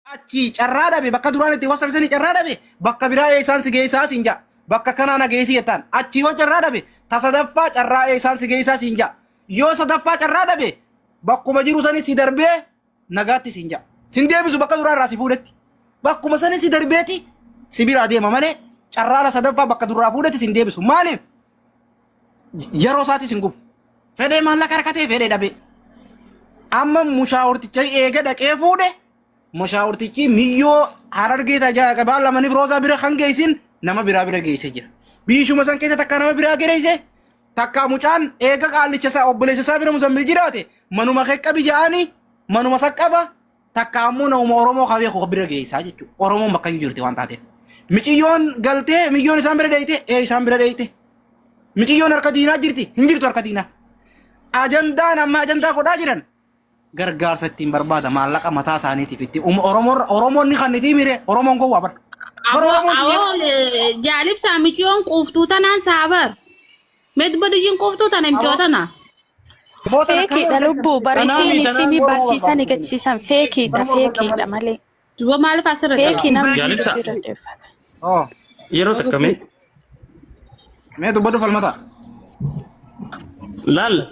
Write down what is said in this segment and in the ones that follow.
Achi carraa dhabe bakka duraan itti wasabsanii carraa dhabe bakka biraa eessaan si geessaa siin ja'a. Bakka kanaa na geessi jettaan. Achi yoo carraa dhabe ta sadaffaa carraa eessaan si geessaa siin ja'a. Yoo sadaffaa carraa dhabe bakkuma jiru sanis si darbee nagaatti siin ja'a. Sin deebisu bakka duraa irraa si fuudhetti. Bakkuma sanis si darbeeti si biraa deema malee carraa la sadaffaa bakka duraa fuudhetti sin deebisu. Maaliif? Yeroo isaati sin gubu. Fedhee maallaqa harkatee fedhee dhabe. Amma mushaawurticha eega dhaqee fuudhe. Mushaawurtichi miyyoo harargee tajaajila qabaa lamanii biroosaa bira kan geessin nama biraa bira geessee jira. Biishuma san keessa takka nama biraa geesse takka mucaan eega qaallicha isaa obboleessa isaa bira musambil jiraate manuma keqqabi ja'anii manuma saqqaba takka ammoo nama Oromoo qabee koo bira geessaa jechuudha. Oromoon bakka iyyuu jirti waan taateef. Miciyyoon galtee miyyoon isaan bira dheeyite isaan bira dheeyite. Miciyyoon harka diinaa jirti hin jirtu harka diinaa. Ajandaan amma ajandaa godhaa jiran. Gargaarsa ittiin barbaada maallaqa mataa isaaniitiif itti Oromoon ni kan itti mire Oromoon gowwaa bar. Jaalib saamichiyoon quuftuu tanaan saabar. Medbadiyyiin quuftuu tana michoo tana. Feekiidha lubbuu barisiin isinii barsiisan eeggachiisan feekiidha malee. Duba maaliif asirratti? Feekii namni Jaalibsa. Yeroo takkamee. Mee dubbadhu falmata. Laal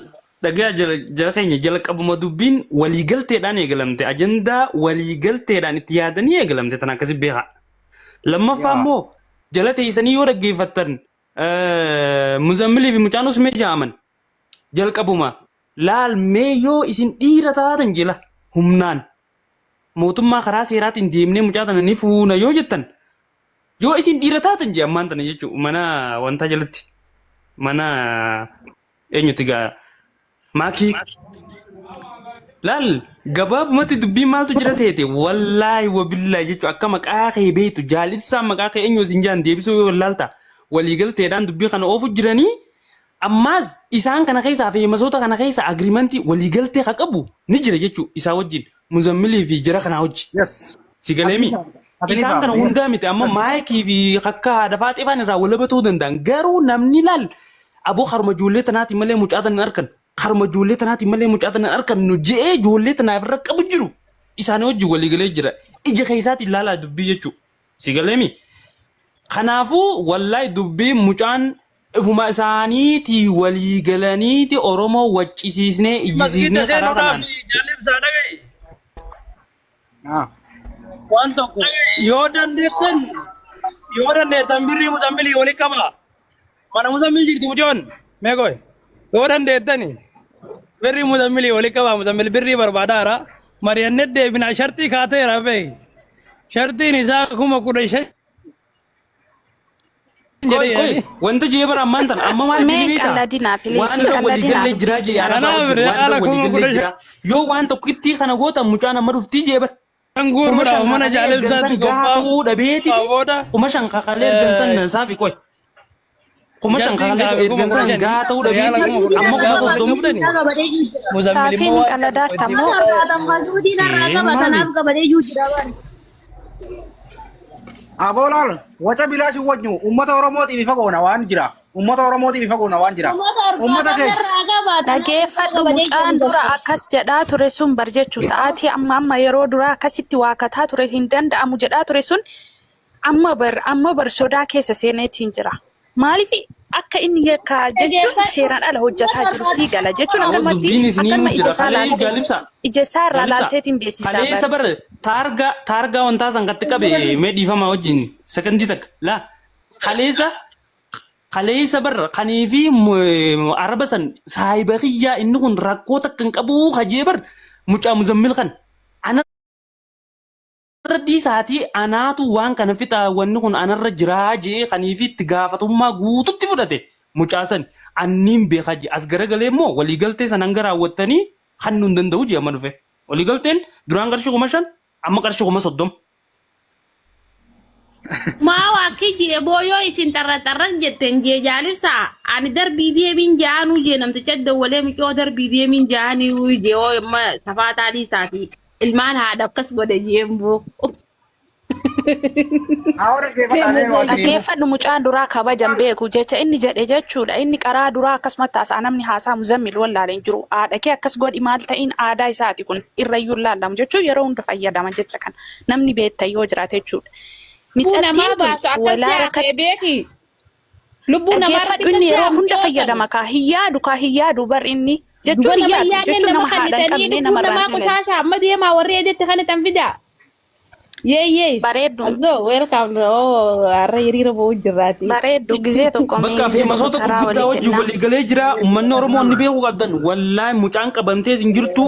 dhagaa jara keenya jala qabuma dubbiin waliigalteedhaan eegalamte ajandaa waliigalteedhaan itti yaadanii eegalamte tan akkasi beeka. Lammaffaa immoo jala teessanii yoo dhaggeeffattan Muzammilii fi mucaan usmee jaaman jalqabuma laal mee yoo isin dhiira taatan jila humnaan mootummaa karaa seeraatiin deemnee mucaa tana ni fuuna yoo jettan yoo isin dhiira taatan jee ammaan tana jechuudha mana wantaa jalatti mana eenyuti gaa maakii laal gabaabumatti dubbii maaltu jira seete wallaahi wabillaahi jechuudha akka maqaa kee beektu jaalibsaan maqaa kee eenyu isin jaan deebisuu yoo laalta waliigalteedhaan dubbii kana oofu jiranii ammaas isaan kana keessaa fi masoota kana keessaa agriimantii waliigaltee haa qabu ni jira jechuudha isaa wajjin Muzammilii fi jara kanaa wajji. Sigaleemi isaan kana hundaa miti amma maayikii fi akka haadha faaxeefaan irraa walabatoo danda'an garuu namni laal aboo harma ijoollee tanaatiin malee mucaa tanan arkan harma ijoollee tanaatiin malee mucaa tanan arkan nu je'ee ijoollee tanaaf irra qabu jiru isaanii wajjin waliigalee jira ija keessaatiin ilaalaa dubbii jechuudha. Sigaleemi kanaafuu wallaahi dubbii mucaan ifuma isaaniitii waliigalaniiti Oromoo waccisiisnee ijjisiisnee karaa kanaan. Waan tokko yoo dandeettan birrii Muzammilii walii qaba. Mana Muzammil jirti mucoon meeqoy yoo dandeettani birrii Muzammilii walii qaba. Muzammil birrii barbaadaara mari'annee deebinaa shartii kaateera beeki shartiin isaa 15,000. Wanta jee bara ammaan tan amma maal jedhanii ta'a waan waliigalee jiraa jee yaadama yoo waan tokkitti kana goota mucaan amma dhuftii jee bara. Angurra mana jaalibsaatti qophaa'uu dhabeeti kuma shan kakalee ergansan nan saafi qoy kuma shan kakalee ergansan gaa ta'uu dhabeeti amma kuma soddomudhani Saafiin qaladaartammoo Aboolaal waca bilaashi wajju ummata Oromootiif ifa goona waan jira. Ummata Oromootiif ifa goona waan jira. Ummata keenya dhageeffadhu mucaan dura akkas jedhaa ture sun bar jechuu sa'aatii amma yeroo dura akkasitti waakataa ture hin danda'amu jedhaa ture sun amma bar sodaa keessa seeneetiin jira. Maaliif akka inni yakka jechuun seeraan ala hojjetaa jiru sii gala jechuun akkamatti ija isaa irraa laalteetiin beeksisaa bara. Kaleessa bara taargaa wantaa san gatti qabe mee dhiifama wajjin sekondii takka laa kaleessa bara kanii fi araba san saayibakiyyaa inni kun rakkoo takka hin qabu hajee bara mucaa Muzammil kan Radii saatii anaatu waan kana fixa wanni kun anarra jiraa jee kanii fi itti gaafatummaa guututti fudhate mucaasan anniin beekaa jee as garagalee immoo waliigaltee sanan garaawwattanii kan nu hin danda'u jee amma dhufe waliigalteen duraan qarshii 5,000 amma qarshii 30,000. Maa waakii jee booyoo isin xarras jetten jee jaalibsaa ani darbii deebiin jaanuu jee namticha dawwalee micoo darbii deebiin jaanii jee oo amma safaa taadii isaatii. Ilmaan haadha akkas godhe jeemmoo. Ahora que Dhaggeeffadhu mucaan duraa kabajan beeku jecha inni jedhe jechuudha. Inni karaa duraa akkasumatti haasaa namni haasaa muzammil wallaaleen jiru. Haadha kee akkas godhi maal ta'in aadaa isaati kun irrayyuu laallamu jechuun yeroo hunda fayyadama jecha kana. Namni beektan yoo jiraate jechuudha. Lubbuu namaa Mixattiin baasu kun akkas walaala yaa'ee beeki. Lubbuu namaa dhaggeeffadhu inni yeroo hunda fayyadama kaa hin yaadu bar inni jechuun Duba hin nama yaadu yaa'ee jechuun nama nama haadha hin kannitanii qabne lubbuu nama namaa irraan hin qoshashaa amma deemaa warri edetti kan itti fidaa. Yee. bareeddu Aldo welcome. Oh har'a hiriira ba'uu jirraati. bareeddu gizee tokko Bakka fi masoota gurguddaa wajjin walii galee jira. Uummanni Oromoo ni beeku qabdan. Wallaahi mucaan qabamtee hin jirtu.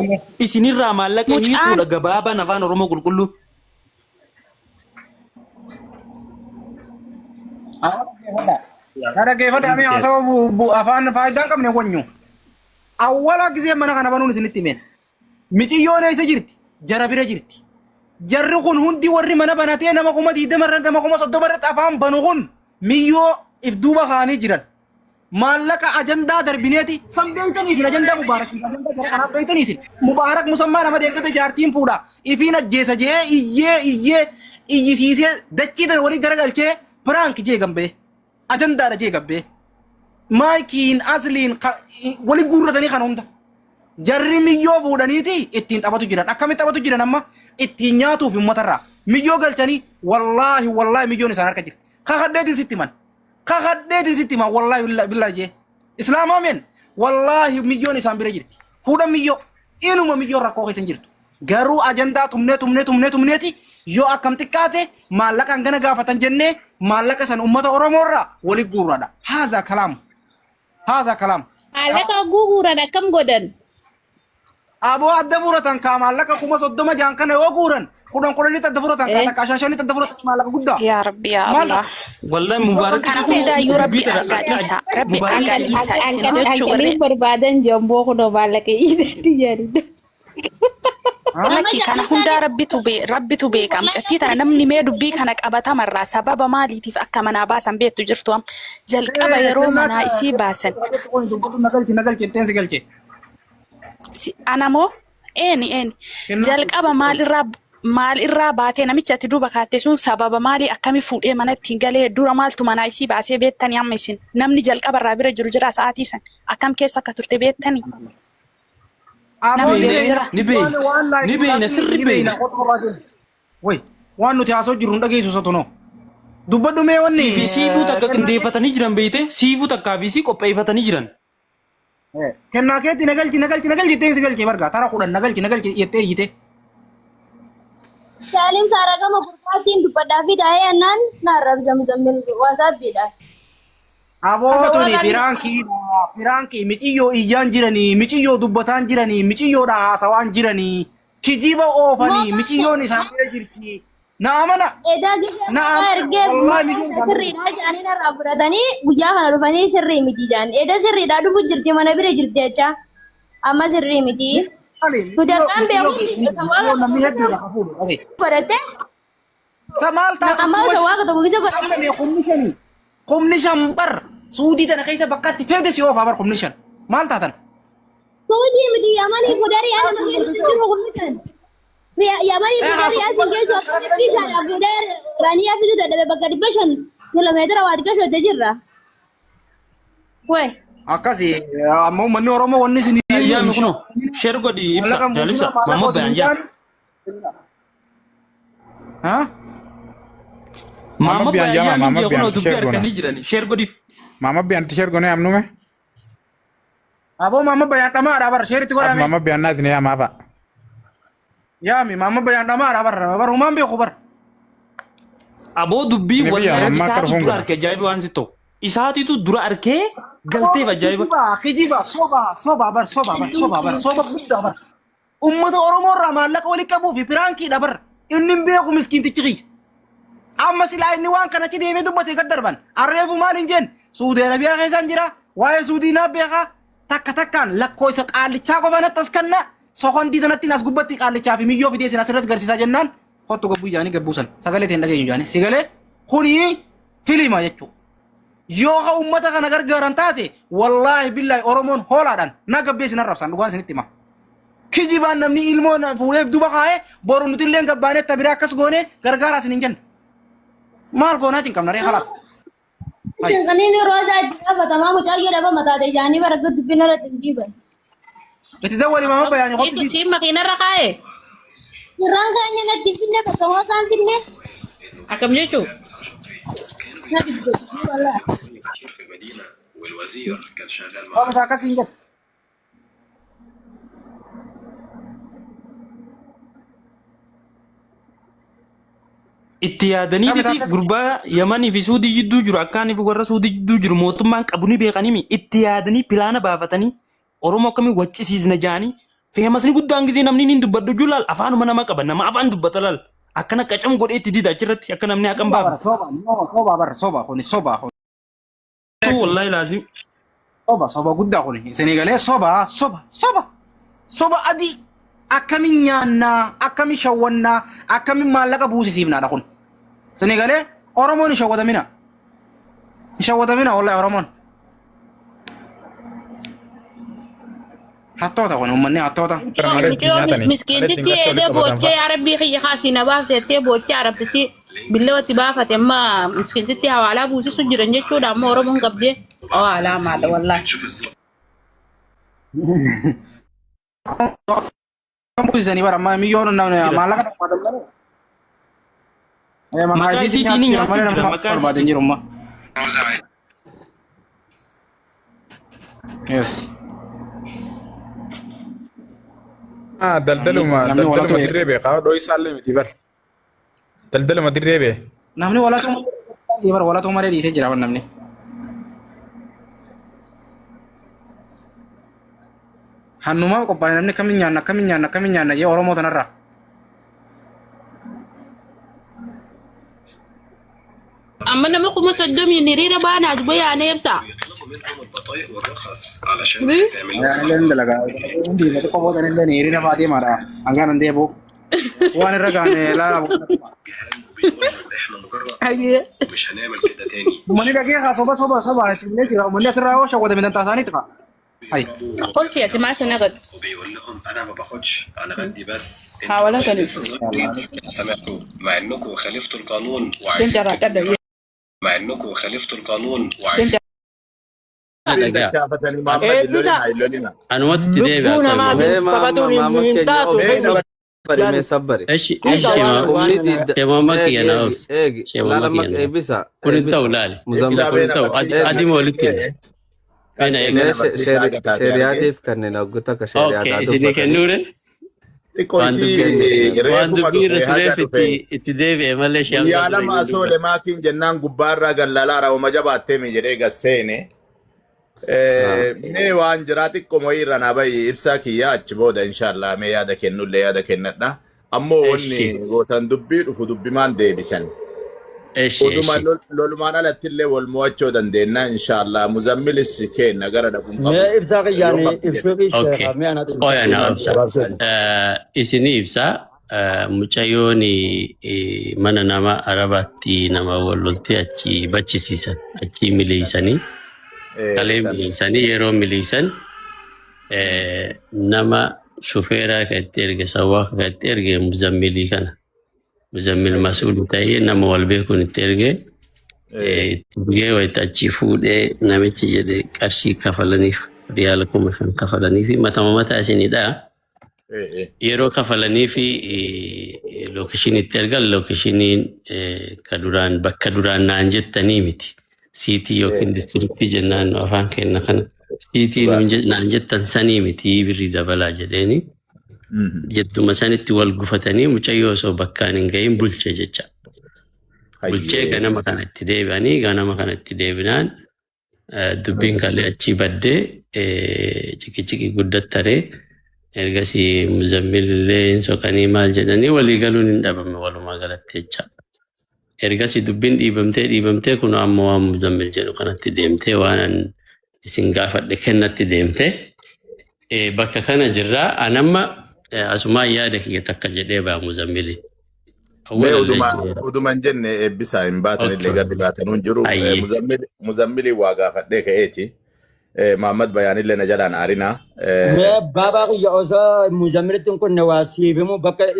Isinirraa maallaqa hiikuudha gabaabaan afaan Oromoo qulqulluu. Kada geeffadha amee haasawaa afaan faayidaa hin qabne wanyu. Awwala gisee mana kana banuun isinitti himeen. Miciyyoon eessa jirti? Jara bira jirti. Jarri kun hundi warri mana banatee nama 20 nama 30 afaan banu kun miyyoo if duuba kaanii jiran. Maallaqa ajandaa darbineeti san beeytanii isin ajandaa mubaarakii ajandaa jara kanaaf beeytanii isin. Mubaarak musammaa nama deeggate jaartiin fuudha. Ifiin ajjeesa jee iyyisiisee dachiitan walii garagalchee piraank jee gambee. Ajandaadha jee gabbee. Maayikiin asliin walii guurratanii kan hunda. Jarri miyyoo fuudhaniiti ittiin taphatu jiran. Akkamitti taphatu jiran amma ittiin nyaatuuf uummatarraa. Miyyoo galchanii wallaahi miyyoon isaan harka jirti. Kakaddeetiin sitti man. Kakaddeetiin sitti man wallaahi billaa jee. Islaamaa meen wallaahi miyyoon isaan bira jirti. Fuudhan miyyoo. Inuma miyyoo rakkoo keessa jirtu. Garuu ajandaa tumneeti yoo akkam xiqqaate maallaqa hangana gaafatan jennee maallaqa san uummata Oromoorraa walii guurradha. Haazaa kalaam. Maallaqa guuran akkam godhan. Aboo adda furatan kaa maallaqa 30 jaan kana yoo guuran kudhanitti adda furatan kaa takka 5 adda furatan maallaqa guddaa. yaa rabbi yaa Allah. Wallahi mubaarak Kana hundaayyuu rabbi argaa dhiisa. Rabbi argaa dhiisa isin jechuu warreen. Barbaadan jamboo kunoo maallaqa hiidatti jedhu. Lakki kana hundaa rabbitu beeka. Mucattii tana namni mee dubbii kana qabatamarraa sababa maaliitiif akka manaa baasan beektu jirtu am jalqaba yeroo manaa isii baasan. Nagalchi ittiin si galche. Anamoo eeni jalqaba maal irraa baatee namicha ati duuba kaatte sun sababa maalii akkamii fuudhee mana ittiin galee dura maaltu manaa isii baasee beektanii amma isin namni jalqaba irraa bira jiru jira sa'aatii san akkam keessa akka turte beektanii. Ni beeyna sirri beeyna. Way waan nuti haasoo jirru dhageessu sotonoo. Dubbadhu mee wanni. Fi siifuu takka qindeeffatanii jiran beeyte siifuu takkaa fi sii qopheeffatanii jiran. Kennaa keetti nagalchi jettee si galchee bargaa tara kudhan nagalchi jettee iyyite. Salim Saragama gurbaatiin dubbadhaa fi daa'ee annaan naarrabsa muzammil waasaappiidha. Abootuni firaankii miciyyoo iyyaan jiranii miciyyoo dubbataan jiranii miciyyoodha haasawaan jiranii kijiba oofanii miciyyoon isaan bira jirti. Naamana. Edaa gisa ergee sirriidhaa jedhanii narraa fudhatanii guyyaa kana dhufanii sirrii miti jedhan. Edaa sirriidhaa dhufu jirti mana bira jirti jecha amma sirrii miti. Nuti akkaan beekuun namni hedduudha hafuudha. godhatte. Maal taata? Amma waaqa tokko gisa godhatte. Kumni shan bar suudii tana keessa bakkaatti feete si oofaa bar kumni shan maal taatan? Suudii miti yamanii fuudhanii yaada mageessu jiru kumni shan. Yamanii fuudhanii yaasiin keessu akkamitti shaadhaaf fuudhee raanii yaafisu dadhabe bakka 500 kiiloomeetira waa xiqqaa shootee jirra. Way. Akkasi ammoo manni Oromoo wanni isin Ayyaami kuno sheer godhi ibsa jaalibsa mammoo baay'ee. Mama baay'ee mi jee kuno dubbii harkanii jiran sheer godhiif. Mama biyan t-shirt gone amnume? Aboo mama bayan dhamaadha bar sheeritti godhame. Mama biyan naas ni yaama fa. Yaami mama bayan dhamaadha bar humaan beeku bar. Aboo dubbii wallahi isaatu dura arkee ajaa'iba waan sittoo. Isaatitu dura arkee galteef ajaa'iba. Kijiba soba guddaa bar. Ummata Oromoo irraa maallaqa walitti qabuu fi piraankiidha bar. Inni beeku miskiintichi kiyya. Amma silaa inni waan kana deemee dubbatee gad darban. Arreefu maal hin jeen Suudii Arabiyaa keessaan jira. Waa'ee Suudii naaf beekaa. Takkaan lakkoo isa qaallichaa qofa natti as kanna. Sokondii tanatti as gubbatti qaallichaa fi miyyoo fidee sinas irratti garsiisaa jennaan. Kottu gabbuu jaanii gabbuusan. Sagalee ta'e dhageenyu jaanii. Sigalee kuni filima jechuudha. Yoo ka ummata kana gargaaran taate wallaahi billaahi Oromoon hoolaadhaan na gabbee sinan rabsan dhugaan isinitti hima. Kijibaan namni ilmoo fuudheef duba kaa'ee boru nuti illee gabbaanee tabiraa akkas goonee gargaaraa isin hin jennu. maal goonaati hin qabna ree halas Kanini roza ajaba tamamu tayo daba matate jani baraga dubina ra tinjiban. itti dawwali maama bayaani Itu qofti sih makin rakae. Kiranga nya na dibine ka kawa kan binne. Akam jechu. Na dibbe wala. waan isaa akkasii hin jettu itti yaadaniiti gurbaa Yamanii fi Suudii jidduu jiru akkaaniif warra Suudii jidduu jiru mootummaan qabu ni beekanimi itti yaadanii pilaana baafatanii Oromoo akkamii waccisiisna jaanii feemasni guddaan gisee namni ni dubbaddu julaal afaanuma nama qaba nama afaan dubbata laal akkana qacam godhee itti dida achirratti akka namni haqan baafa. soba barra soba kuni soba Wallahi laazim. soba guddaa kuni isinii galee soba adii akkamiin nyaannaa akkamiin shawwannaa akkamiin maallaqa buusisiifnaadha kun isinii galee Oromoon hin shawwatamina wallahi Oromoon hattoota kun uummanni hattoota Miskin titi ede boche Arabi khiya khasina baafte boche Arabti billawati baafate ma miskin titi hawala buusi sujiran jechuudha amma Oromoon qabde wala maala wallahi. buusisanii bara amma miyyoon maallaqa dhaqaatan Maqaa isiitiin nyaachuu jira maqaa barbaadan jirummaa yes daldaluma dirree beekaa dhoo isaallee miti bar daldaluma dirree bee namni walatu malee dhiisee jira wan namni hannumaa qophaa'e namni kamiin nyaanna jee Oromoo tanarraa Amma nama kuma soddomi ni rira bana ajibo ya ne yabsa. Leen dalagaa hundi gadi qomoota illee ni hirina baatee maadha hangaan hin deebi'u waan irra gaane laala Aye. uummanni dhagee haa soba itti bilee jira uummanni asirraa yoo shawwatame dantaa isaaniitti fa'a. قل فيها تماشي نقد وبيقول لهم انا ما باخدش انا بدي بس حاولت سامعكم مع انكم خالفتوا القانون مع انكم خالفتوا القانون وعايزين أنا وقت تدري إيش شمامك يا ناوس شمامك يا ناوس كنت أولالي كنت أدي مولتين أنا شريعتي كنا نقطة كشريعة أوكي سيدي كنورة waan dubbii irra tureef itti deebi'e malee shamba yaalama asoole maakiin jennaan gubbaarraa gallalaara uma jabaattee mi jedhee gasseene mee waan jiraa xiqqoo irra naa bayi ibsaa kiyyaa achi booda inshaallah mee yaada kennullee yaada kennadha ammoo wanni gootan dubbii dhufu dubbimaan deebisan oduma lolumaan alattillee wal mo'achuu dandeenya inshaallah muzammilis kenna gara dhabuun qabu ibsaa qiyyaane ibsuu Oyana ibsa isini ibsa mucayyoon mana nama arabaatti nama walloltee achi bachisiisan achi miliisanii kalee miliisanii yeroo miliisan nama shufeeraa kan itti erge sawwaaqa kan itti erge muzammilii kana muzammil mas'uul ta'ee nama wal beekuun itti erge itti bugee wayita achi fuudhee namichi jedhe qarshii kafalaniif riyaala 5,000 kafalanii fi mataa isinidha. Yeroo kafalanii fi lookeshinii itti ergan lookeshiniin bakka duraan naan jettanii miti. Siitii yookiin diistiriktii jennaan afaan kenna kana. Siitii naan jettan sanii miti birrii dabalaa jedheeni. Jettuma sanitti wal gufatanii mucayyoo osoo bakkaan hin gahin bulche jecha. Bulchee ganama kana itti deebi'anii ganama kana itti deebinaan dubbiin kalee achi baddee ciki guddattaree ergasii muzammilillee soqanii maal jedhanii walii galuun hin dhabame walumaa galatti jecha. Ergasii dubbiin dhiibamtee kun ammoo waan muzammil jedhu kanatti deemtee waan isin gaafadhe kennatti deemtee bakka kana jirraa anamma asumaan yaada kiyya takka jedhee baa muzammili. Uduman jenne eebbisaa hin baatan illee garbi baatanuun jiru muzammili waa gaafadhee ka'eeti محمد بيان اللي نجلان أرينا بابا يا أسا مزمرة كن نواسيب مو بقى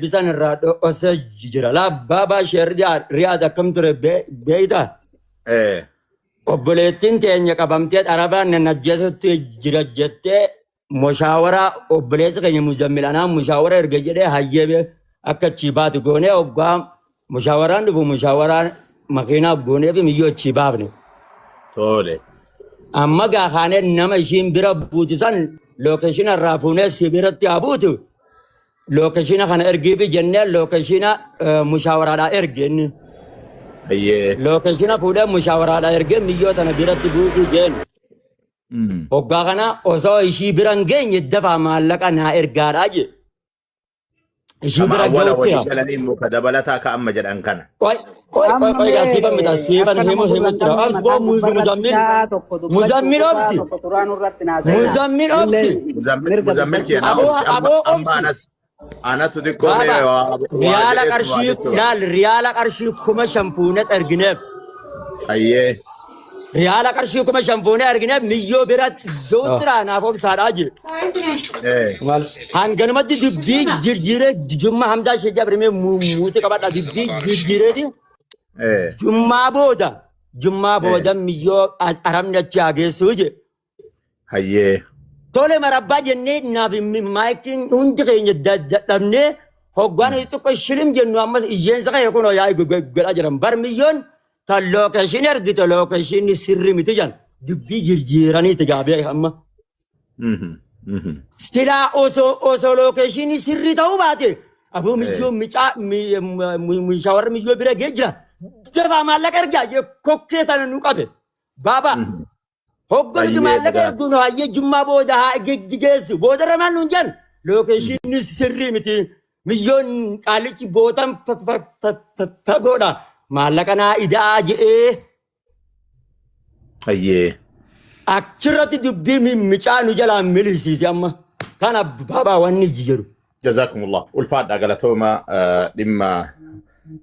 بسان الراد أسا جرا لا بابا شهر رياض كم ترى بيدا وبلتين تاني كبامتيات عربا ننجزت جرجت مشاورة وبليس كي مزملنا مشاورة رجعت هاي أكتشيبات غونة وقام مشاوران دو مشاوران مكينا غونة بميو تشيبابني تولي أما كخانة نما شين برا بوتسان لوكشينا رافونا سبيرت يابوتو لوكشينا خان إرجيبي جنة لوكشينا مشاورة لا إرجين أيه لوكشينا فودا مشاورة لا إرجين ميو تنا برا تبوسي جن وقاعنا أصلا إشي برانجين يدفع مالك أنها إرجاراجي إشي برا جوتيا جلني مكدبلتا كأم جلن كنا كوي يا سيبا متى سيبا هيمو ترى أبس بو مزمل مزمل أبسي مزمل كي أنا أنا تودي كوني ريالا كرشيف نال ريالا كرشيف كم شامبونات أرجنب أيه ريالا كرشيف كم شامبونات أرجنب ميو برات دوترا نافوم ساراجي هان كنمت دبي جرجيرة جمعة همدا شجع برمي موتي كبار دبي جرجيرة دي جمعة بودا ميو أرام نتشاجي سوجي هيه تولي مربع جنة نافي مايكين هندقين جدّني هقوانا يتوقع شلم جنوا أما يجين سكان يكونوا ياي قل أجرام برميون تلوكشين أرجع تلوكشين سرّي متجان دبي جرجيراني تجابي أما ستلا أوسو لوكشين سرّي تاو باتي أبو ميجو مشاور ميجو برا جيجا ترى ما لك أرجع كوكي تانا نوكابي بابا هقول جمال لك أرجونا هاي جمعة بودا هاي جيجز بودا رمان نونجان لوكيشن سرّي متي مليون قالك بودام فبودا ما لك أنا إذا أجي أيه أكثرت دبي من مشان وجلا مليسي أما كان بابا واني جيرو جزاكم الله والفاد أقلتهما لما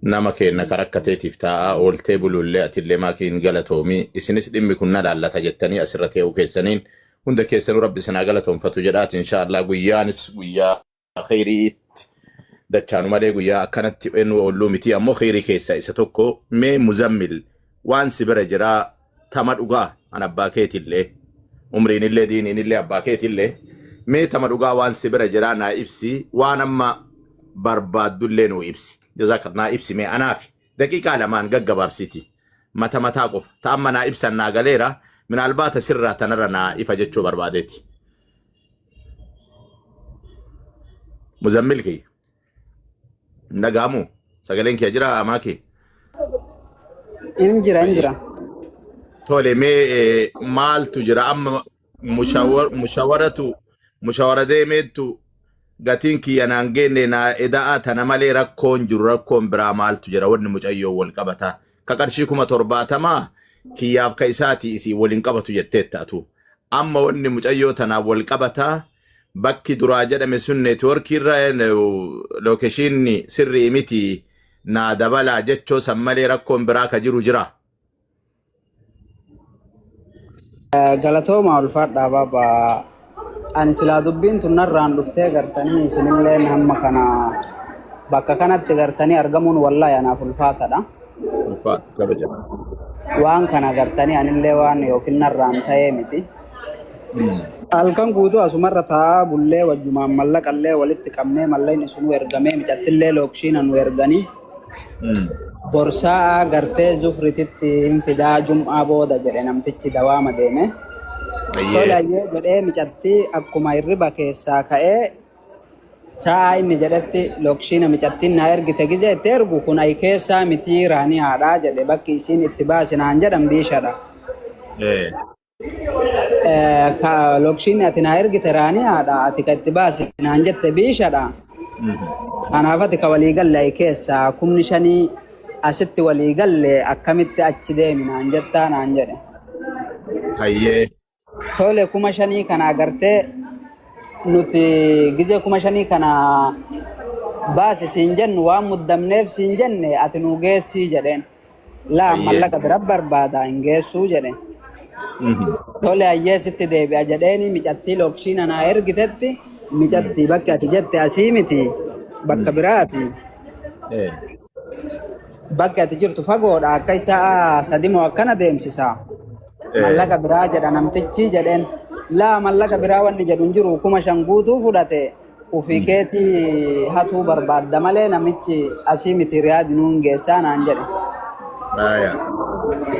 نمكين كركتي تفتاء والتيبل اللي أتلي ماكين قالتهمي إسنس لما كنا لا تجتني أسرتي وكيسنين هندك كيسن ربي سنا قالتهم فتجرات إن شاء الله قيانس ويا خيريت دكانو مالي قيا كانت إنه علومتي أمو خيري كيسا إستوكو مي مزمل وان سبرجرا تمر أوغا أنا باكيت اللي عمرين اللي دينين اللي أباكيت اللي مي تمر أوغا وان سبرجرا نا إبسي وانا ما برباد دلينو إبسي جزاك الله إبسي مي أنا في دقيقة لمان قباب سيتي متى قف تأمنا إبسنا غاليرا من البات سرة تنرنا إفجتشو بربادتي مزملكي نقامو سقلينك أجرا أماكي انجرا تولي مي مال تجرا أما مشاورة ديميتو قاتينكي ينانجيني نا إداء تنمالي ركون جرو ركون برا مال تجرا ون مجأيو والقبتا كقرشيكما ترباتا ما كياف كيساتي إسي والانقبتو جتت تأتو أما ون مجأيو تنا والقبتا bakki duraa jedhame sun neetwoorkii irra lookeeshinni sirrii miti naa dabalaa jechoo san malee rakkoon biraa ka jiru jira. Galatooma ulfaadhaa baaba ani silaa dubbiin tun narraan dhuftee gartanii isinillee hamma kana bakka kanatti gartanii argamuun wallaahi anaaf ulfaatadha. Waan kana gartanii anillee waan yookiin narraan ta'ee miti. Halkan guutuu asumarra taa'aa bullee wajjumaan mallaqallee walitti qabnee malleen isinuu ergamee micattillee lookshiina nu erganii borsaa gartee zufrititti hin fidaa jum'aa booda jedhe namtichi dawaama deeme. Tolayyee jedhee micatti akkuma hirriba keessaa ka'ee sa'a inni jedhetti lookshiina micattiin na ergite gizee itti ergu kun ayi keessaa mitii raanii haadhaa jedhe bakki isiin itti baasinaan jedhan biishadha. Lookshiinni ati na ergite raanii haadha ati ka itti baasinaan jette biishadha. Kanaaf ati ka waliigalle ayi keessaa kumni shanii asitti waliigalle akkamitti achi deeminaan jettaa naan jedhe. Hayyee. Tole kuma shanii kana agartee nuti gizee kuma shanii kana baasi siin jennu waan muddamneef siin jenne ati nu geessii jedheen. Laa mallaqa bira barbaada hin geessuu jedhe. Tole ayyee sitti deebi'a jedheeni micattii lokshiin anaa ergitetti micattii bakka ati jette asii miti bakka biraati. Bakka ati jirtu fagoodha akka isaa sadimoo akkana deemsisaa. Mallaqa biraa jedha namtichi jedheen laa mallaqa biraa wanni jedhu hin jiru 5,000 guutuu fudhate ofii keetii hatuu barbaadda malee namichi asii miti riyaadi nuun geessaa naan jedhe.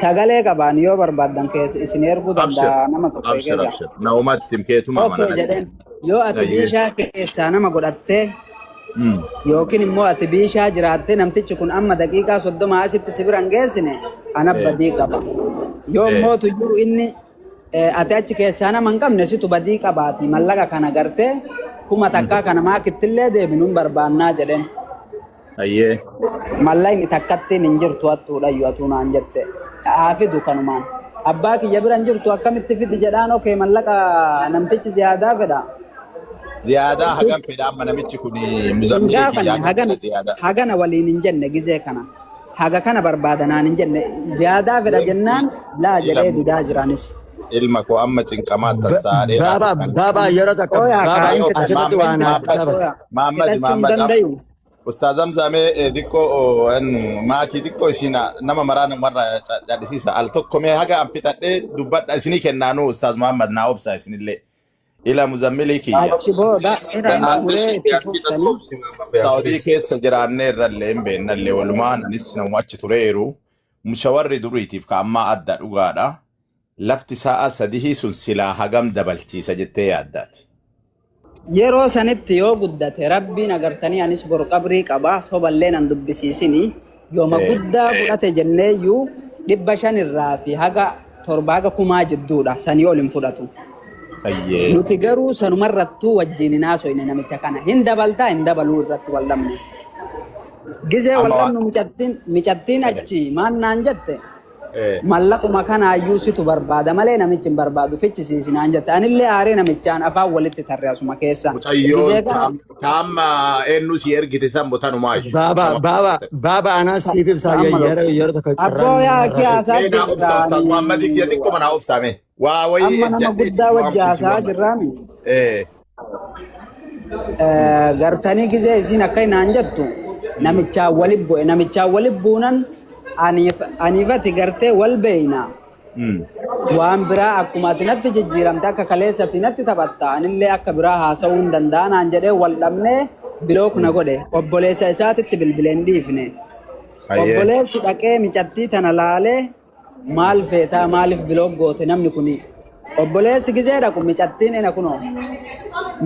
Sagalee qabaan yoo barbaaddan keessa isin erguu danda'a nama tokko keessa. Naumatti keetuma mana jedheen yoo ati biishaa keessaa nama godhattee yookiin immoo ati biishaa jiraattee namtichi kun amma daqiiqaa 30 asitti si biran geessine ana badii qaba. Yoo immoo tuyyuu inni ati achi keessaa nama hin qabne situ badii qabaati mallaqa kana gartee kuma takkaa kana maakittillee deebinuun barbaannaa jedhen. Ayyee. Mallaqni takkattiin hin jirtu hattuudhayyuu atuu naan jette haafidu kanumaan. Abbaa kiyya bira hin jirtu akkamitti fidi jedhaan okee mallaqa namtichi ziyaadaa fedha. Ziyaadaa hagam fedha amma namichi kun Mozambiikii kiyyaa hagana waliin hin jenne gizee kana. Haga kana barbaadanaan hin jenne ziyaadaa fedha jennaan laa jedhee didaa jiranis. Ilma koo amma cinqamaa tasaadhee. Baaba yeroo takka baaba asirratti waan Mahammad Ustaz Zamzamee xiqqoo maakii xiqqoo isin nama maraa namarraa cadhisiisa al tokko mee haga an fixadhee dubbadha isinii kennaanuu Ustaz Muhammad naa obsa isinillee. Ila Muzammilii kiyya. Saawudii keessa jiraannee irrallee hin beennallee walumaan anis nama achi tureeru mushawarri duriitiif ka ammaa adda dhugaadha. Lafti sa'a sadihii sun silaa hagam dabalchiisa jettee yaaddaati. Yeroo sanitti yoo guddate rabbiin agartanii anis boru qabrii qaba soballee nan dubbisiisini yooma guddaa fudhate jenneeyyuu 500 irraa fi haga 7 haga 1,000 jidduudha sanii ol hin fudhatu. Nuti garuu sanumarrattuu wajjin hinaasoyne namicha kana hin dabaltaa hin dabaluu irratti wal dhabne. Gizee wal dhabnu micattiin achi maannaan jette mallaquma kanaayyuu situ barbaada malee namichi hin barbaadu fichisiisinaan jette anillee aaree namichaan afaan walitti tarre asuma keessa. Mucayyoon taamma eenyu si ergite san botanumaayu. Baaba anaa siif ibsaa yeroo takka carraan. Abboo yaa kiyaasaa jirraani. Muhammadii kiyya xiqqoo manaa obsaame. Waa wayii amma nama guddaa wajjaasaa jirraami. Gartanii gizee isiin akka hinaan jettu namichaan walib bu'e namichaan walib buunan aniifati gartee wal beeyna. Waan biraa akkuma ati natti jijjiiramte akka kaleessatti natti taphatta anillee akka biraa haasa'uu hin danda'anaan jedhee wal dhabnee biloo kuna godhe obboleessa isaatitti bilbileen dhiifne. Obboleessi dhaqee micattii tana laalee maal feetaa maaliif biloo goote namni kuni obboleessi gizee dhaqu micattiin ena kunoo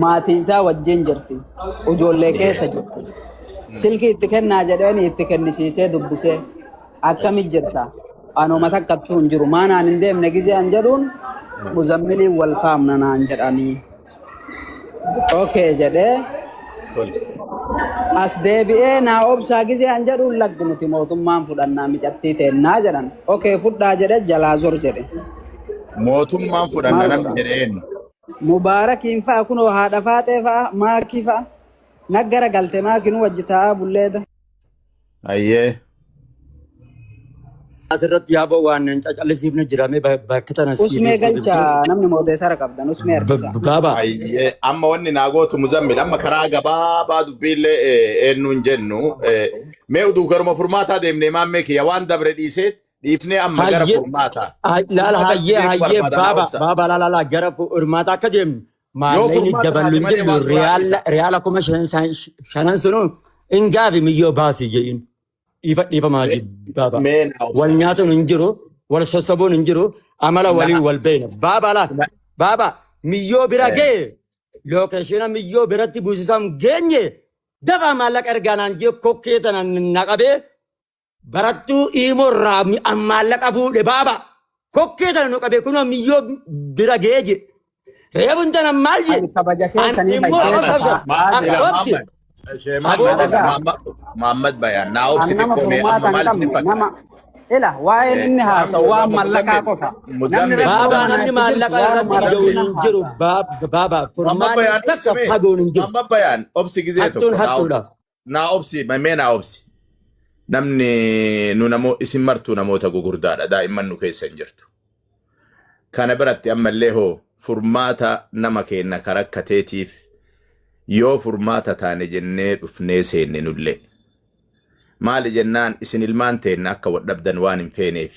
maatii isaa wajjin jirti ijoollee keessa jirti. Silkii itti kennaa jedheen itti kennisiisee dubbisee akkamit jirta anuma takkattuu hin jiru maanaan hin deemne gizee an jedhuun Muzammiliin wal faamna naan jedhanii. Okee jedhee as deebi'ee naa obsaa gizee an jedhuun lagdi nuti mootummaan fudhannaa micattii teennaa jedhan. Okee fudhaa jedhe jalaa zor jedhe. Mootummaan fudhanna namni jedhe eenyu. Mubaarakiin fa'a kunoo haadha faaxee fa'a maakii fa'a naggara galte maakiin wajji taa'aa bulleeda. Ayyee. Asirratti yaaboo waan cacallisiifne jirame bakka tanas. Usmee galchaa namni moodeetara qabdan usmee harkisa. Baaba. Amma wanni naa gootu Muzammil amma karaa gabaabaa dubbiillee eenyuun jennu mee uduu garuma furmaataa deemnee maammee kiyya waan dabre dhiisee dhiifnee amma gara furmaataa. Laala hayyee baaba laala gara furmaataa akka deemnu maallaqni daballu hin jirru riyaala 5,000 sunu hin gaafi miyyoo baasii jedhin. Dhiifa maajid baaba. Wal nyaatuun hin jiru, wal sassabuun hin jiru, amala waliin wal beeyna. Baaba miyyoo bira ga'e lookeeshina miyyoo biratti buusisan geenye dafaa maallaqa ergaanaan jee kokkee tana naqabee barattuu iimoorraa maallaqa fuudhe baaba kokkee tana naqabee kunoo miyyoo bira ga'ee je. Reebuun tana maal je? Muhammad Bayan naa obsite koomee amma maal isin fakkaata? Ila waa'een inni haasa'u waan mallaqaa qofa. Baaba namni maallaqa irratti ija'uun hin jiru baaba furmaan takka fagoon hin jiru. Muhammad Bayan obsi gizee tokko naa obsi mee naa obsi. Namni nu isin martuu namoota gugurdaadha daa'imman nu keessa hin jirtu. kana biratti ammallee hoo furmaata nama keenna karakkateetiif yoo furmaata taane jennee dhufnee seenne nullee maali jennaan isin ilmaan teenna akka wadhabdan waan hin feeneef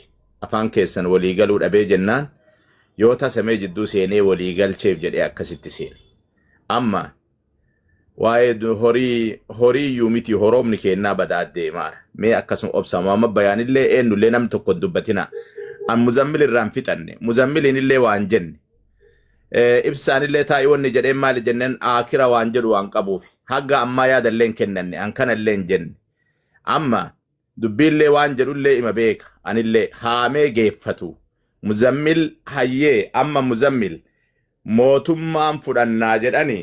afaan keessan walii galuu dhabee jennaan yoo tasamee jidduu seenee walii galcheef jedhee akkasitti seene amma waa'ee horii yuumiti horoomni keennaa badaa deemaara mee akkasuma obsamu amma bayaanillee eenyullee nam tokko dubbatina an muzammil irraan fixanne muzammiliinillee waan jenne ibsaanillee taa'ii wanni jedheen maali jenneen akira waan jedhu waan qabuuf hagga ammaa yaadalleen kennanne an kanalleen jenne amma dubbiillee waan jedhullee ima beeka anillee haamee geeffatu muzammil hayyee amma muzammil mootummaan fudhannaa jedhani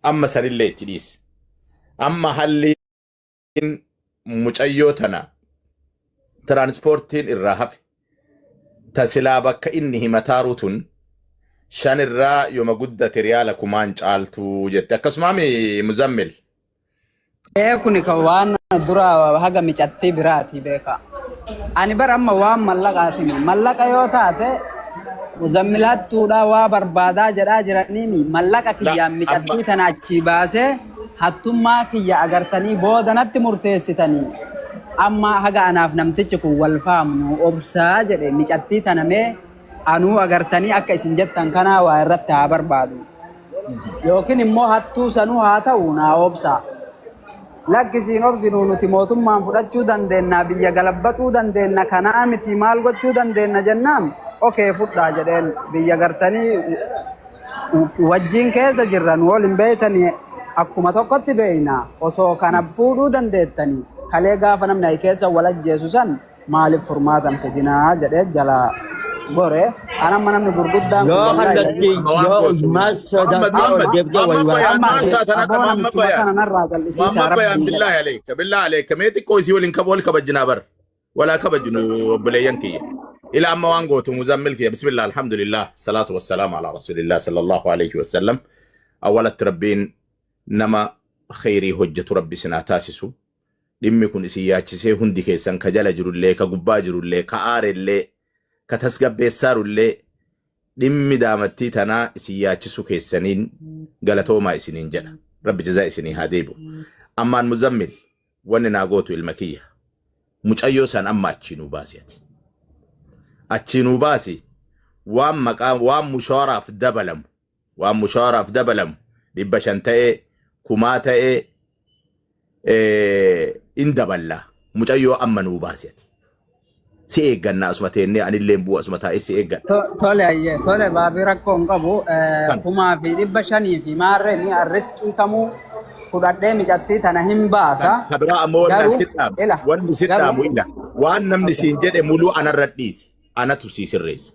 amma sanillee itti dhiis amma halliin mucayyoo tana tiranspoortiin irraa hafe tasilaa bakka inni himataaru tun shan irraa yooma guddate riyaala kumaan caaltu jette akkasumaami muzammil kuni ka waan dura haga micatti biraati beeka ani bar amma waan mallaqaatimi mallaqa yoo taate muzammilaattuudha waa barbaadaa jedhaa jiraniimi mallaqa kiyyaan micattii tana achi baasee hattummaa kiyya agartanii boodanatti murteessitanii amma haga anaaf namtichi kun wal faamnu obsaa jedhe micattii tana mee anuu agartanii akka isin jettan kanaa waa irratti haa barbaadu yookiin immoo hattuu sanuu haa ta'u naa obsaa lakkisiin obsinuu nuti mootummaan fudhachuu dandeenya biyya galabbatuu dandeenya kanaa miti maal gochuu dandeenya jennaan okee fudhaa jedheen biyya gartanii wajjiin keessa jirran waliin beeytanii akkuma tokkotti beeyna osoo kana fuudhuu dandeettanii kalee gaafa namni ayi keessa wal ajjeesu san maaliif furmaatan fidinaa jedhee jala gore anamma namni gurguddaan yoo hallatti yoo maasoodaa deebjee بالله عليك ميتي كويسي ولين كبول كبجنا بر ولا كبجنو بليان كي الى اما وانغوت مزمل كي بسم الله الحمد لله الصلاه والسلام على رسول الله صلى الله عليه وسلم اولا تربين نما خيري حجه ربي سنا تاسسو دمي كون سياچسي هندي كيسن كجلا جرولله كغبا جرولله كارله كتسغبيسارولله دمي دامتي تنا سياچسو كيسنين غلطوما اسنين جنا ربي جزاء اسني هاديبو اما المزمل وننا غوتو المكيه mucayyoo san amma achinuu baasiyati achinuu baasi waan maqaan waan mushaaraaf dabalamu 500 ta'ee 1000 ta'ee in daballa mucayyoo amma nuu baasiyati si eeggannaa asuma teennee anilleen bu'u asuma taa'ee si eeggadha tole ayyee tole baabii rakkoon qabu 1500 fi maarree mi arriskii kamuu fudhadhee micattii tana hin baasa kabira ammoo wanni sidhaamu ila waan namni siin jedhe muluu anarra dhiisi anatu sii sirreessa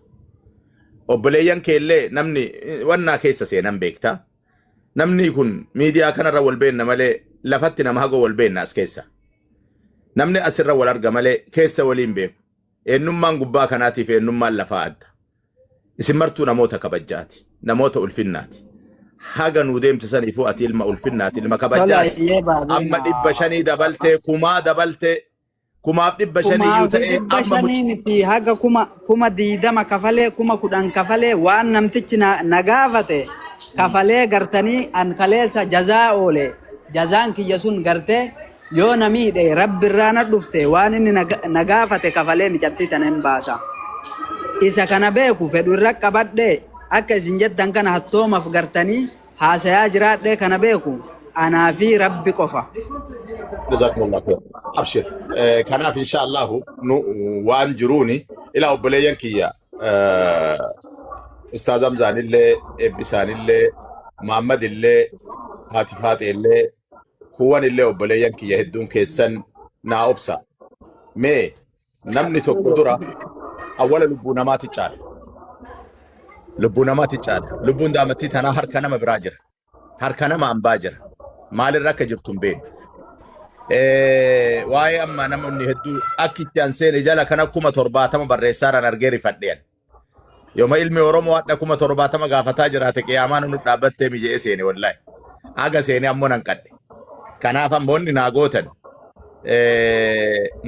obboleeyyan keellee namni wannaa keessa seenan beekta namni kun miidiyaa kanarra wal beenna malee lafatti nama hagoo wal beenna as keessa namni asirra wal arga malee keessa waliin beeku eenyummaan gubbaa kanaatiif eenyummaan lafaa adda isin martuu namoota kabajjaati namoota ulfinnaati haga nu deemtisan ifuu ati ilma ulfinnaati ilma kabajjaati amma 500 dabaltee 1000 dabaltee 500 yoo ta'e amma miti haga 10 kafalee 10 kafalee waan namtichi nagaafate kafalee gartanii an kaleessa jazaa oole jazaan kiyya sun gartee yoo namiidhe rabbi irraa na dhufte waan inni nagaafate kafalee micattii tana hin baasa isa kana beeku fedhu irra qabadhee akka isin jettan kana hattoomaaf gartanii haasayaa jiraadhee kana beeku anaa fi rabbi qofa. جزاكم الله خير ابشر كان ان شاء الله وان جروني الى obboleeyyan kiyya استاذ امزان اللي ابسان اللي محمد اللي هاتفات اللي كوان اللي obboleeyyan kiyya hedduun keessan naa obsa mee namni tokko dura awwala lubbuu namaati caala lubbuu namaati caala lubbuun daamatti tanaa harka nama biraa jira harka nama ambaa jira maalirra akka jirtuun beenu waa'ee amma namoonni hedduu akkitti anseen jala kan akkuma 70 barreessaaraan argee rifadheen yooma ilmi oromoo hadha 70 gaafataa jiraate qiyaamaan nu dhaabbattee mijee seene wallahi aga seene ammoo nan qadhe kanaaf ammoonni naa gootan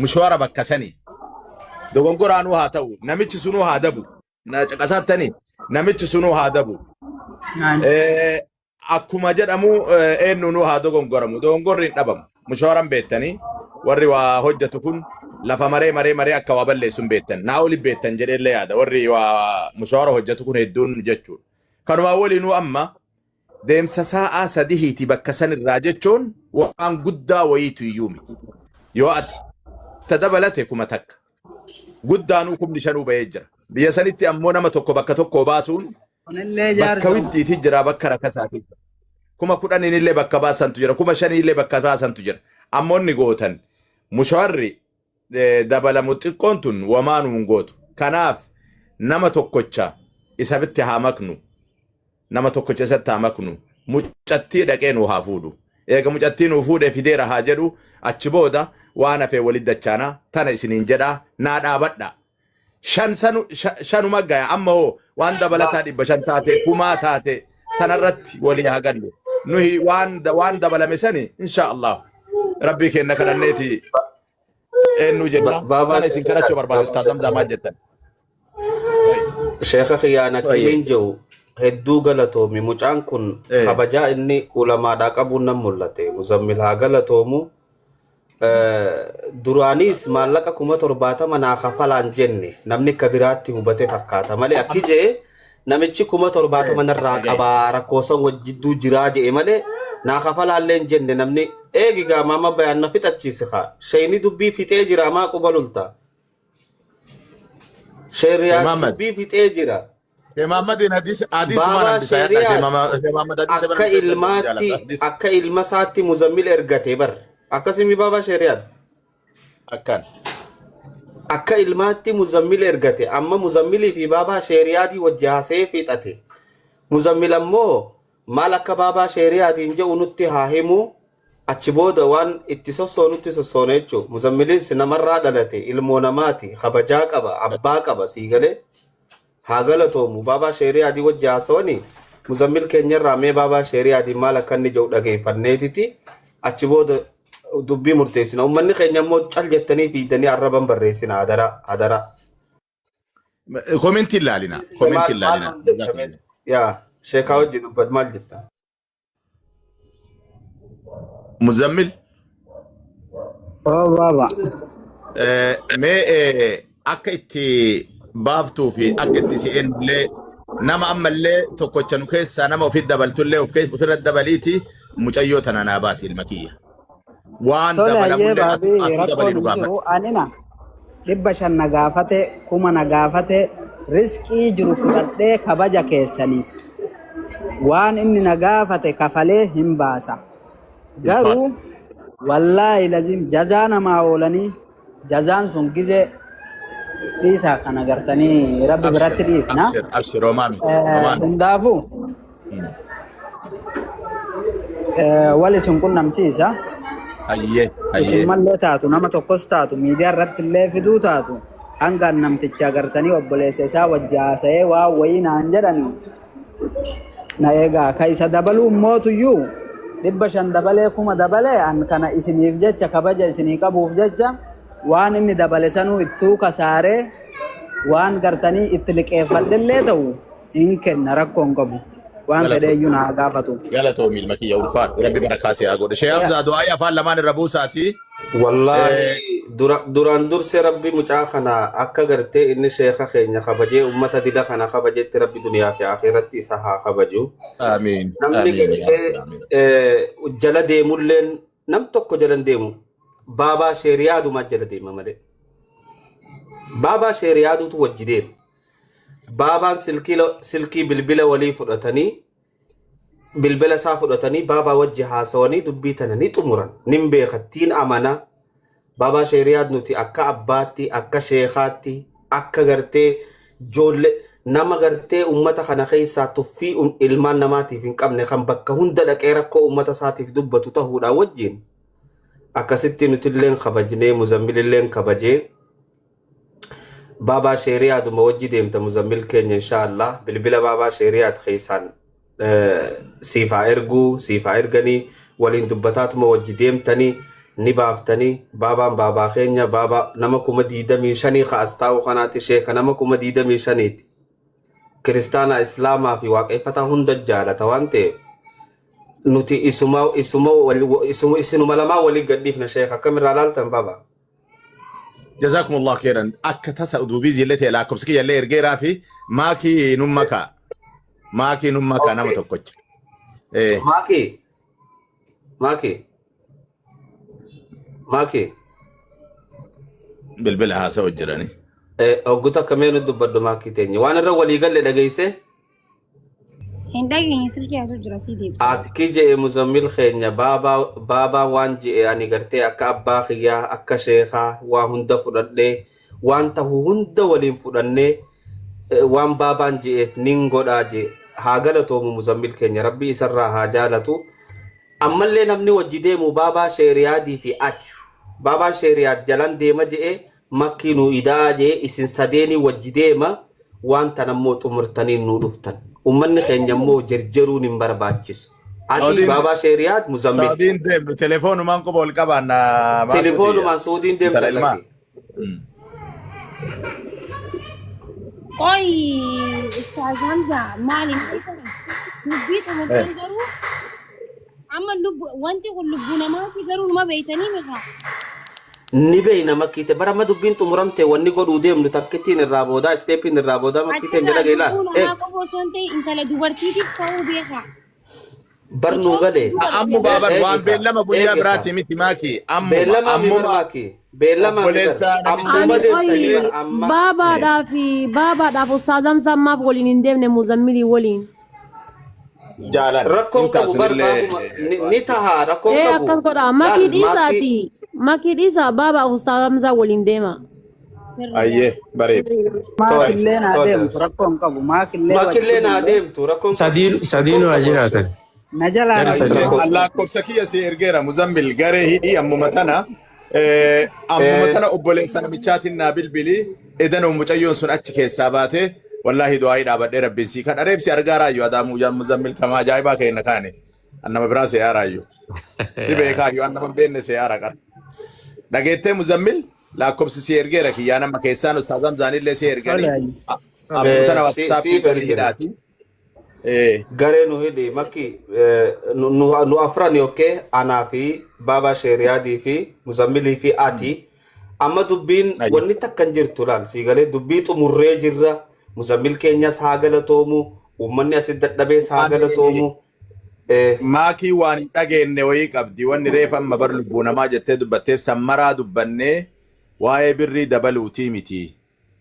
mushaara bakka sanii dogongoraan haa ta'u namichi sunuu haa dabu na caqasattani namichi sunu haa dabu akkuma jedhamu eenyu nu haa dogongoramu dogongorri hin dhabamu mushooran beettanii warri waa hojjetu kun lafa maree akka waa balleessuun beettan naa oli beettan jedheellee yaada warri waa mushoora hojjetu kun hedduun jechuudha kanumaa waliinuu amma deemsa sa'aa sadihiiti bakka sanirraa jechuun waan guddaa wayiitu iyyuu miti yoo atta dabalate kuma takka guddaanuu kumni shanuu bahee jira biyya sanitti ammoo nama tokko bakka tokko baasuun bakka widdiiti jira bakka rakkasaati kuma kudhaniin illee bakka baasantu jira kuma shanii illee bakka baasantu jira ammoo inni gootan mushoorri dabalamu xiqqoon tun wamaanuu hin gootu kanaaf nama tokkocha isa bitti haa maknu nama tokkocha isatti haa maknu mucattii dhaqee nuu haa fuudhu eega mucattii nuu fuudhee fideera haa jedhu achi booda waan hafee walit dachaanaa tana isiniin jedhaa naa dhaabadha shanuma gaya amma hoo waan dabalataa 500 taate kumaa taate tanarratti walii haa gallu nuhi waan dabalame sani insha Allah rabbii kenna kadhanneeti eenyu jenna baabaan isin kadhachuu barbaadu ustaaz Hamzaa maal jettan sheekha khiyaana kiliin jiru hedduu galatoomi mucaan kun kabajaa inni ulamaadhaa qabuun nan mul'ate Muzammil haa galatoomu duraanis maallaqa 70,000 naa kafalaan jenne namni kabiraatti hubate fakkaata malee akki jee namichi 70,000 narraa qabaa rakkoosan wajjidduu jiraa jee malee naa kafalaallee jenne namni eegigaa maama bayaanna fixachiise haa shayni dubbii fixee jira maa qubalulta sheeriyaa dubbii fixee jira akka ilma isaatti Muzammil ergate bar akkasimi baaba sheeriyaat akka ilmaatti Muzammil ergate amma Muzammilii fi baaba sheeriyaati wajjaasee fixate Muzammil ammoo maal akka baaba sheeriyaatiin jedhu nutti haa himu achi booda waan itti sossoonutti sossoone jechuudha Muzammilis namarraa dhalate ilmoo namaati kabajaa qaba abbaa qaba siigalee haa galatoomu baaba sheeriyaati wajjaasooni Muzammil keenyarraa mee baaba sheeriyaati maal akka inni jedhu dhageeffanneetiti achi booda dubbii murteessina ummanni keenya immoo cal jettanii fiidanii arraban barreessina hadara komentii ilaalina yaa sheekaa hojii dubbat maal jetta Muzammil baba mee akka itti baaftuu fi akka itti si'eenillee nama ammallee tokkocha nu keessaa nama ofit dabaltullee ofirra dabaliiti mucayyoo tana naa baasi ilma kiyya waan dabalamullee akka dabalii dhugaafate anina 500 na gaafate 1000 na gaafate riskii jiru fudhadhee kabaja keessaniif waan inni na gaafate kafalee hin baasa garuu wallaahi lazim jazaa namaa oolanii jazaan sun gizee dhiisaa kan agartanii rabbi biratti dhiifna hundaafuu wal isin qunnamsiisa isin mallee taatu nama tokkos taatu miidiyaa irratti illee fiduu taatu hangaan namticha agartanii obboleessa isaa wajjaasa'ee waa wayii naan jedhanii na eegaa ka isa dabaluu mootuyyuu 500 dabalee 1000 dabalee an kana isiniif jecha kabaja isinii qabuuf jecha waan inni dabale sanuu ittuu kasaaree waan gartanii itti liqeeffadhellee ta'u hin kenna rakkoon qabu waan fedheeyyuu na gaafatu galatoomi ilma kiyya ulfaat rabbi barakaa si haa godhe Sheekh Hamzaa du'aa afaan lamaan irra buusaati wallahi duraan durse rabbi mucaa kana akka gartee inni sheekha keenya kabajee ummata dila kana kabajetti rabbi duniyaa fi akhiratti isa haa kabaju amiin namni gartee jala deemulleen nam tokko jalan deemu baabaa sheeriyaaduma jala deema malee baabaa sheeriyaadutu wajji deema baabaan silkii bilbila walii fudhatanii bilbila isaa fudhatanii baabaa wajji haasawanii dubbii tana ni xumuran nin beekattiin amana baabaa sheeriyaad nuti akka abbaatti akka sheekaatti akka gartee joolle nama gartee ummata kana keessaa tuffii ilmaan namaatiif hin qabne kan bakka hunda dhaqee rakkoo ummata isaatiif dubbatu ta'uudhaa wajjin akkasitti nuti illeen kabajnee Muzammililleen kabajee baabaa sheeriyaaduma wajji deemta Muzammil keenya inshaallah bilbila baabaa sheeriyaad keessaan siifaa erguu siifaa erganii waliin dubbataatuma wajji deemtanii ni baaftanii baabaan keenya baabaa nama 25 kaas taa'u kanaati sheeka nama 25ti kiristaana islaamaa fi waaqeffata hunda jaalata waan ta'eef nuti isinuma lamaa walii gadhiifna sheekh akkamirraa laaltan baba. جزاكم الله خيرا أكتسا أدوبيزي اللي تلاكم سكي اللي إرجع في ماكي نمكا نما تكوتش إيه ماكي بالبلها سوى الجراني أقولك كمان الدبر ماكي تاني وأنا الرولي قال لي دقيسة هنداي يسلكي أسوق جراسي ديبس أكيد جاء مزمل خينيا بابا وانجي يعني قرتي أكا أبا خيا أكا شيخا وهند فرد وان تهو هند ولين فرد وان بابا جي نينغو داجي هاغلتو مزمل خينيا ربي يسرها هاجالتو أما اللي نمني وجدي مو بابا شيريادي في أتشو بابا شيرياد جلان ديما جي مكينو إداجي إسن سديني وجدي ما وان تنموت مرتنين نودفتن ummanni keenya immoo jarjaruu hin barbaachisu. Ati baabaa sheeriyaat muzammil. Saudiin deemnu telefoonumaan quba ol qabaanna. Telefoonumaan Saudiin deemtu lagi. Qoy Ustaaz Hamza maaliin lubbiitu mukaan garuu amma wanti kun lubbuu namaati garuu numa beeytanii mika. Ni beeyna makkiite bara amma dubbiin xumuramte wanni godhuu deemnu takkittiin irraa boodaa isteeppiin irraa boodaa makkiiteen jedha geelaa. Achirraa qabu osoo hin ta'e intala dubartiitiif ta'uu beeka. Barnuu galee. Ammu baaban waan beellama guyyaa biraati miti maaki. Beellama maaki. Beellama ammuma deemtanii amma. Baabaadhaaf Ustaaz Hamza ammaaf waliin hin deemne muzammilii waliin. Jaalan. Rakkoon qabu barbaaduma ni tahaa rakkoon qabu. Akkas godha makii dhiisaati. Makii dhiisaa baaba Ustaaz Hamza waliin deema. Ayyee bareedu. Maakillee naa deemtu rakkoon qabu. Maakillee naa deemtu rakkoon qabu. Sadiinuu haa jiraatan. Na jalaa lakkoofsa kiyya si ergeera muzammil garee hidhii ammuma tana obboleessa namichaatiin naa bilbilii edanuu mucayyoon sun achi keessaa baatee wallaahi du'aayii dhaabadhee rabbiin sii kan areebsi argaa raayyu adaa muzammil kamaa ajaa'ibaa keenna kaane annama biraa seeyaa raayyu si beekaayyuu annama beenne seeyaa raqara dhageettee muzammil lakkoofsi si ergeera kiyyaa nama keessaan Ustaaz Hamzaanillee si erganii ammuma tana watsaappii garii hidhaati. Garee nu hidhi makki nu afran yookee anaa fi baabaa sheeriyaadii fi muzammilii fi ati amma dubbiin wanni takkan jirtu laal sii galee dubbii xumurree jirra muzammil keenyas haa galatoomu uummanni asit dadhabees haa galatoomu. Maakii waan hin dhageenye wayii qabdi wanni reefa amma bar lubbuu namaa jettee dubbatteef sammaraa dubbannee waa'ee birrii dabaluutii miti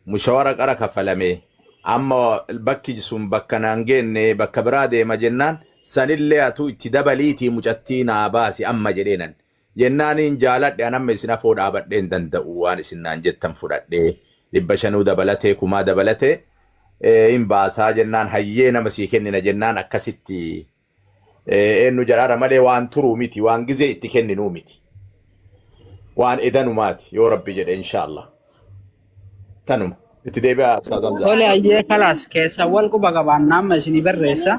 mushawara qara kafalamee. Amma bakki sun bakka naan geenne bakka biraa deema jennaan sanillee atu itti dabaliitii mucattii naa baasi amma jedheenan jennaaniin jaaladhe anamma isin afoo dhaabadhee hin danda'u waan isin naan jettan fudhadhee 500 dabalatee 1000 dabalatee hin baasaa jennaan hayyee nama sii kennina jennaan akkasitti eenyu jedhaara malee waan turuu miti waan gizee itti kenninuu miti waan edanumaati yoo rabbi jedhe inshaallah tanuma. Itti deebi'aa Ustaaz Hamza. Tole ayyee kalaas keessa wal quba qabaan naamma isinii barreessa.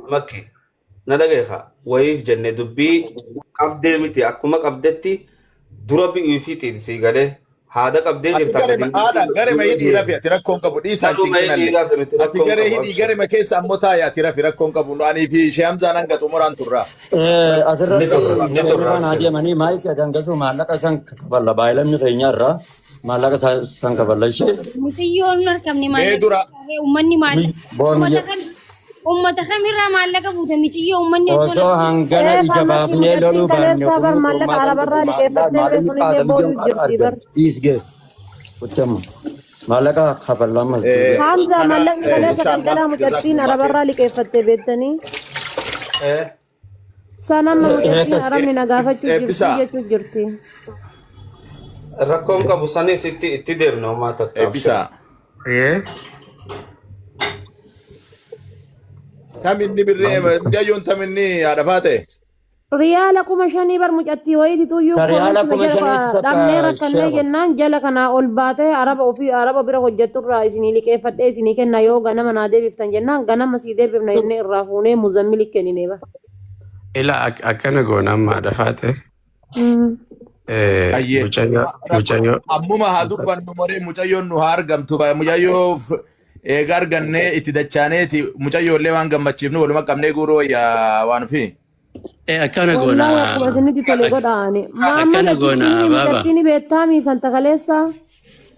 Makki na dhageefa wayiif jenne dubbii qabdee miti akkuma qabdetti dura bi'ii fi xiilsii galee haada qabdee jirta. Garee ma hidhii rafi ati rakkoon qabu dhiisaa cinqinallee. Ati garee hidhii garee ma keessa ammoo taa'ee ati rafi rakkoon qabu ani fi Shee Hamzaan hanga xumuraan turraa. Asirratti deemanii maayikii dangasuu maallaqa san kaballa baay'ilamni keenya irraa maallaqa san kaballa ishee. Mutiyyoon harkamni maallaqa uummanni maallaqa uummata kamirraa maallaqa fuute mitiyyoo uummanni osoo hangana ija baafnee loluu baanne sabar maallaqa arabarraa liqeeffattee sun illee boonu jirti bar. Dhiisgee uttama maallaqa kafallamas. Hamza maallaqni kaleessa qalqalaa mucattiin arabarraa liqeeffattee beektanii. Sanamma mucattiin arabni nagaafachuu jirti jechuu jirti. Rakkoon qabu sanis itti deemna homaa takka. Eebbisaa. Taminni birree jayyoon taminni haadha faate. Riyaala 5,000 bar mucattii wayiiti tuyyuu dhabnee rakkannee jennaan jala kanaa ol baatee araba bira hojjetturraa isinii liqeeffadhee isinii kenna yoo ganama naa deebiftan jennaan ganama sii deebifna jennee irraa fuunee muzammili kenninee bara. Ila akkana goona amma haadha faate. mucayyoo ammuma haa dubbannu moree mucayyoon nu haa argamtu mucayyoo eegaa argannee itti dachaaneeti mucayyoollee waan gammachiifnu waluma qabnee guuruu wayyaa waan fi. akkana Wallahi goona akkuma isinitti tole godhaani. akkana goona baaba Mucattiin beektaami santa kaleessa.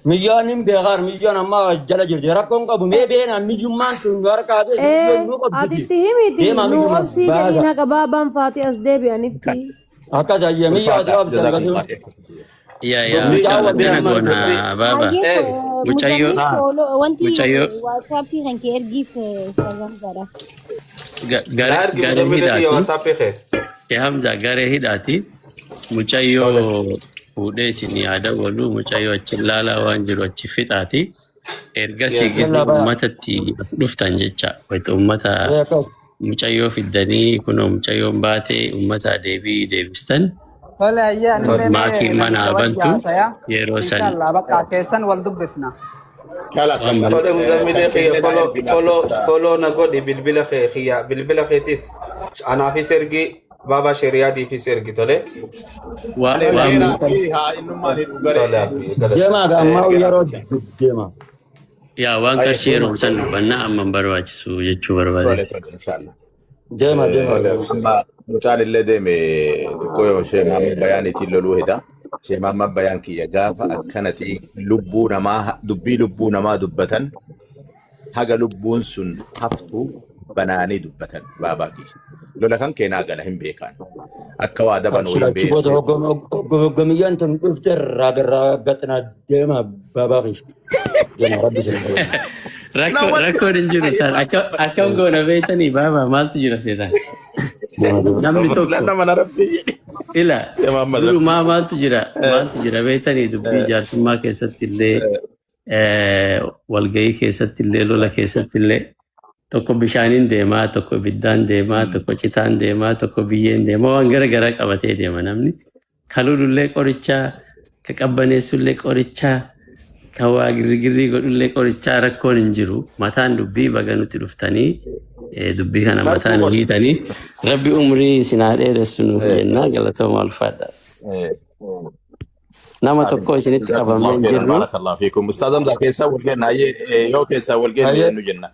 Miyyaan hin beekaan miyyaan amma jala jirti rakkoon qabu mee beenaan miyyummaan tun harkaa beeku nu qabdi. Atitti himiti nu obsii jedhiin haqa baabaan faati as deebi'anitti. Akkas ayya miyyaa deebisa akkasuma. akkana goona baaba mucayyoo Wanti mucayyoo WhatsApp kan kee ergiif sagantaadha. garee hidhaati Hamza garee hidhaati mucayyoo fuudhee isin yaada waluu mucayyoo achi laalaa waan jiru achi fixaati ergasii gidduu uummatatti dhuftan jecha wayita uummata mucayyoo fiddanii kunoo mucayyoon baatee uummata deebistan Tole ayyaan maakii mana bantu yeroo san inshallah bakka keessan wal dubbifna. Kalas Tole muzammile khiyya follow na godhi bilbila khiyatis anaa fi sergi baba sheriyaadii fi sergi tole. Deemaa ammaa yeroo deema. yaa waan qarshii yeroo san dubbannaa amma hin barbaachisu jechuu barbaade. Deema. Mucaan illee deeme xiqqoo yoo ishee Maammed Bayaaniitiin loluu hidha. Ishee Maammed Bayaan kiyya gaafa akkanatti dubbii lubbuu namaa dubbatan haga lubbuun sun haftu banaanii dubbatan baabaa kiyya. Lola kan keenaa gala hin beekan. Akka waa daban waliin beekan. Hoggamiyyaan tun dhufte raagarraa deema baabaa kiyya. Rakkoon hin jiru isaan akkam goona beektanii baaba maaltu jira seetaan namni tokko ila durumaa maaltu jira beektanii dubbii jaarsummaa keessatti illee walgahii keessatti illee lola keessatti illee tokko bishaaniin deemaa tokko ibiddaan deemaa tokko citaan deemaa tokko biyyeen deemaa waan gara garaa qabatee deema namni kalulullee qorichaa ka qabbaneessullee qorichaa kawaa girgirrii godhullee qorichaa rakkoon hin jiru mataan dubbii baga nuti dhuftanii dubbii kana mataan hiitanii rabbi umrii isinaa dheeressu nuuf jennaa galatooma ulfaadha. Nama tokko isinitti qabamee hin jirru. Barakallahu fiikum. Ustaaz Hamza keessa walgeenna yoo keessa walgeenna nu jenna.